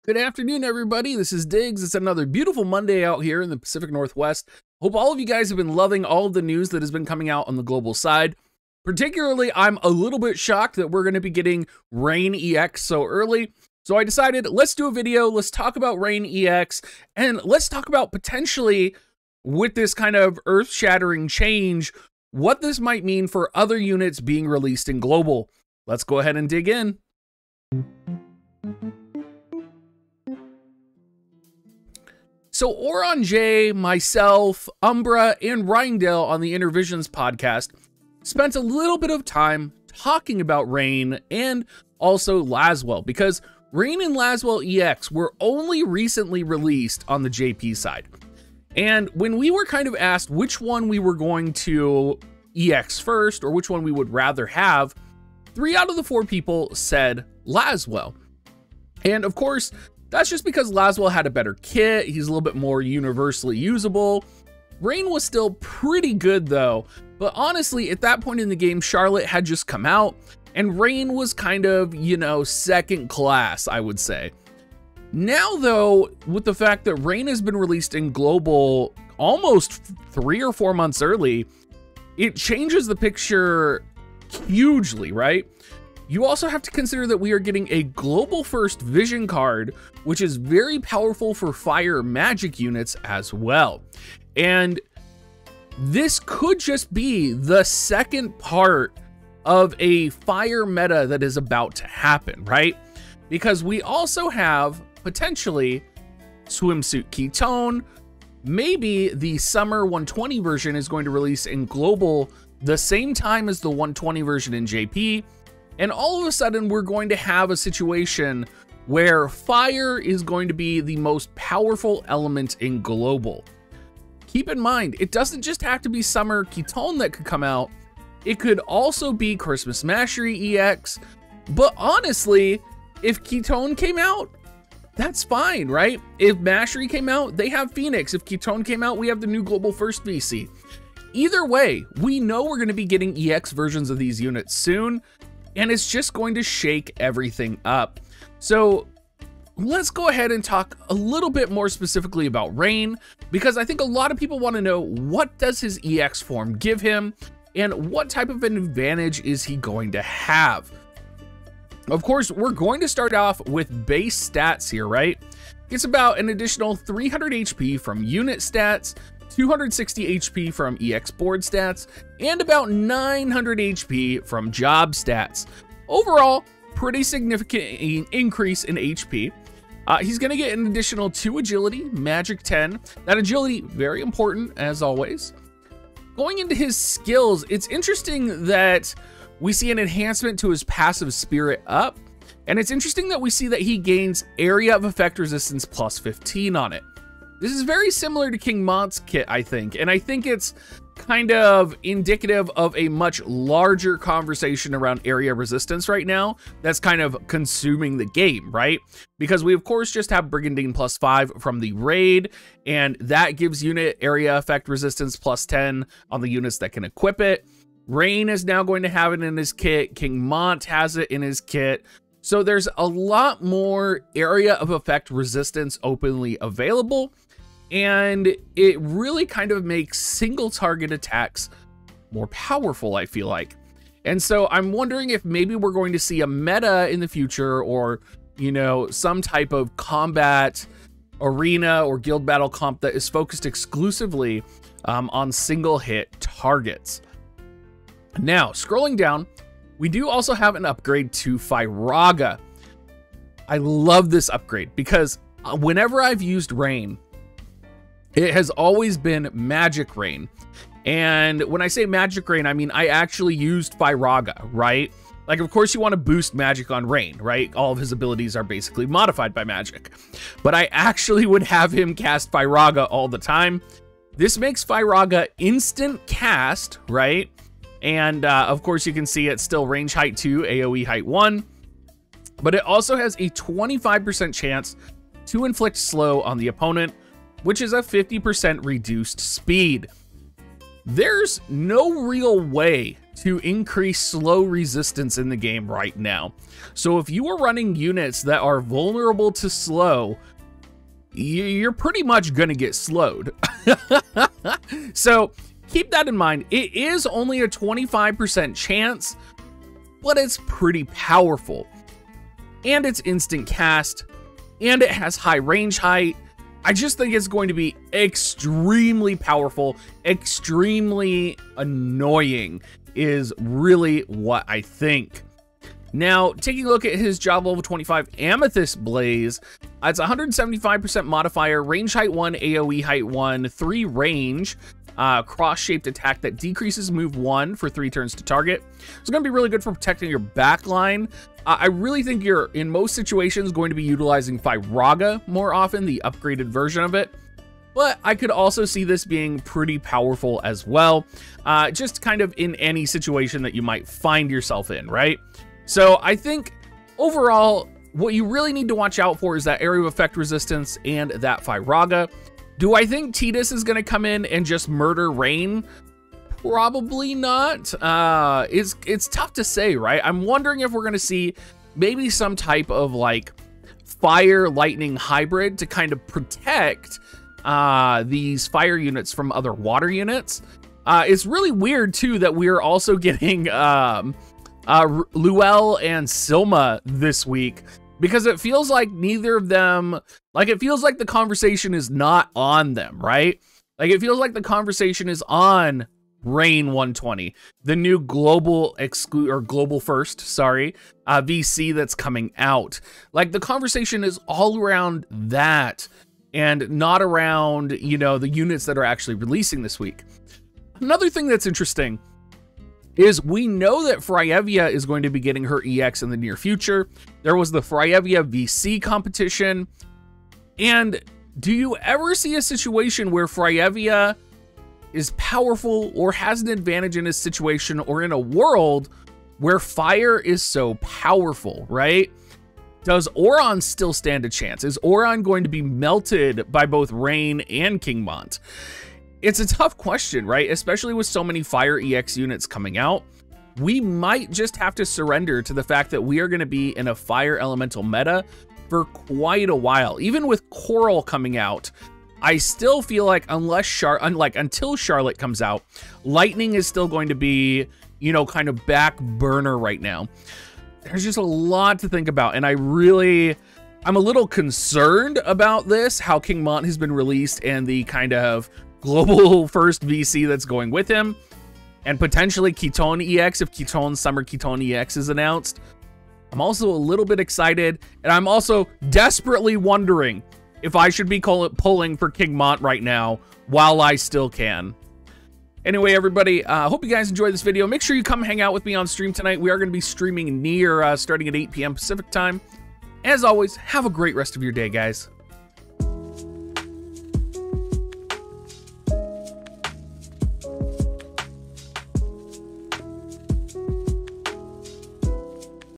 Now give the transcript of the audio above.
Good afternoon, everybody. This is Diggs. It's another beautiful Monday out here in the Pacific Northwest. Hope all of you guys have been loving all of the news that has been coming out on the global side. Particularly, I'm a little bit shocked that we're going to be getting Rain EX so early. So I decided, let's do a video, let's talk about Rain EX, and let's talk about potentially, with this kind of earth-shattering change, what this might mean for other units being released in global. Let's go ahead and dig in. So Oron J, myself, Umbra, and Rindell on the Intervisions podcast spent a little bit of time talking about Rain and also Laswell, because Rain and Laswell EX were only recently released on the JP side. And when we were kind of asked which one we were going to EX first, or which one we would rather have, 3 out of the 4 people said Laswell. And of course, that's just because Laswell had a better kit. He's a little bit more universally usable. Rain was still pretty good though, but honestly, at that point in the game, Charlotte had just come out, and Rain was kind of, you know, second class, I would say. Now though, with the fact that Rain has been released in global almost 3 or 4 months early, it changes the picture hugely, right? You also have to consider that we are getting a global first vision card, which is very powerful for fire magic units as well. And this could just be the second part of a fire meta that is about to happen, right? Because we also have potentially Swimsuit Kitone. Maybe the Summer 120 version is going to release in global the same time as the 120 version in JP. And all of a sudden, we're going to have a situation where fire is going to be the most powerful element in global. Keep in mind, it doesn't just have to be Summer Kitone that could come out. It could also be Christmas Mastery EX. But honestly, if Kitone came out, that's fine, right? If Mastery came out, they have Phoenix. If Kitone came out, we have the new Global First VC. Either way, we know we're going to be getting EX versions of these units soon, and it's just going to shake everything up. So let's go ahead and talk a little bit more specifically about Rain, because I think a lot of people want to know, what does his EX form give him, and what type of an advantage is he going to have? Of course, we're going to start off with base stats here, right? It's about an additional 300 HP from unit stats, 260 HP from EX board stats, and about 900 HP from job stats. Overall, pretty significant increase in HP. He's going to get an additional 2 agility, magic 10. That agility, very important as always. Going into his skills, it's interesting that we see an enhancement to his passive spirit up. And it's interesting that we see that he gains area of effect resistance plus 15 on it. This is very similar to King Mont's kit, I think, and I think it's kind of indicative of a much larger conversation around area resistance right now that's kind of consuming the game, right? Because we, of course, just have Brigandine plus 5 from the raid, and that gives unit area effect resistance plus 10 on the units that can equip it. Rain is now going to have it in his kit. King Mont has it in his kit. So there's a lot more area of effect resistance openly available, and it really kind of makes single target attacks more powerful, I feel like. And so I'm wondering if maybe we're going to see a meta in the future, or, you know, some type of combat arena or guild battle comp that is focused exclusively on single hit targets. Now, scrolling down, we do also have an upgrade to Firaga. I love this upgrade because whenever I've used Rain, it has always been Magic Rain. And when I say Magic Rain, I mean, I actually used Firaga, right? Like, of course you want to boost magic on Rain, right? All of his abilities are basically modified by magic. But I actually would have him cast Firaga all the time. This makes Firaga instant cast, right? And of course you can see it's still range height 2, AoE height 1. But it also has a 25% chance to inflict slow on the opponent, which is a 50% reduced speed. There's no real way to increase slow resistance in the game right now. So if you are running units that are vulnerable to slow, you're pretty much gonna get slowed. So keep that in mind. It is only a 25% chance, but it's pretty powerful. And it's instant cast, and it has high range height. I just think it's going to be extremely powerful, extremely annoying is really what I think. Now, taking a look at his job level 25 Amethyst Blaze, it's 175% modifier, range height 1, AoE height 1, 3 range, cross-shaped attack that decreases move 1 for 3 turns to target. It's going to be really good for protecting your backline. I really think you're, in most situations, going to be utilizing Firaga more often, the upgraded version of it. But I could also see this being pretty powerful as well, just kind of in any situation that you might find yourself in, right? So I think overall, what you really need to watch out for is that area of effect resistance and that Firaga. Do I think Tidus is going to come in and just murder Rain? Probably not. It's tough to say, right? I'm wondering if we're going to see maybe some type of like fire lightning hybrid to kind of protect these fire units from other water units. It's really weird too that we're also getting Luel and Silma this week, because it feels like neither of them, like it feels like the conversation is not on them, right? Like it feels like the conversation is on Rain 120, the new global first, VC that's coming out. Like the conversation is all around that and not around, you know, the units that are actually releasing this week. Another thing that's interesting is we know that Fryevia is going to be getting her EX in the near future. There was the Fryevia VC competition. And do you ever see a situation where Fryevia is powerful or has an advantage in a situation or in a world where fire is so powerful, right? Does Oron still stand a chance? Is Oron going to be melted by both Rain and Kingmont? It's a tough question, right? Especially with so many Fire EX units coming out. We might just have to surrender to the fact that we are going to be in a Fire Elemental meta for quite a while. Even with Coral coming out, I still feel like until Charlotte comes out, Lightning is still going to be, you know, kind of back burner right now. There's just a lot to think about, and I'm a little concerned about this, how Kingmont has been released and the kind of global first VC that's going with him, and potentially Kitone EX if Summer Kitone EX is announced. I'm also a little bit excited, and I'm also desperately wondering if I should be pulling for Kingmont right now while I still can. Anyway, everybody, hope you guys enjoyed this video. Make sure you come hang out with me on stream tonight. We are going to be streaming starting at 8 p.m. Pacific time. As always, have a great rest of your day, guys.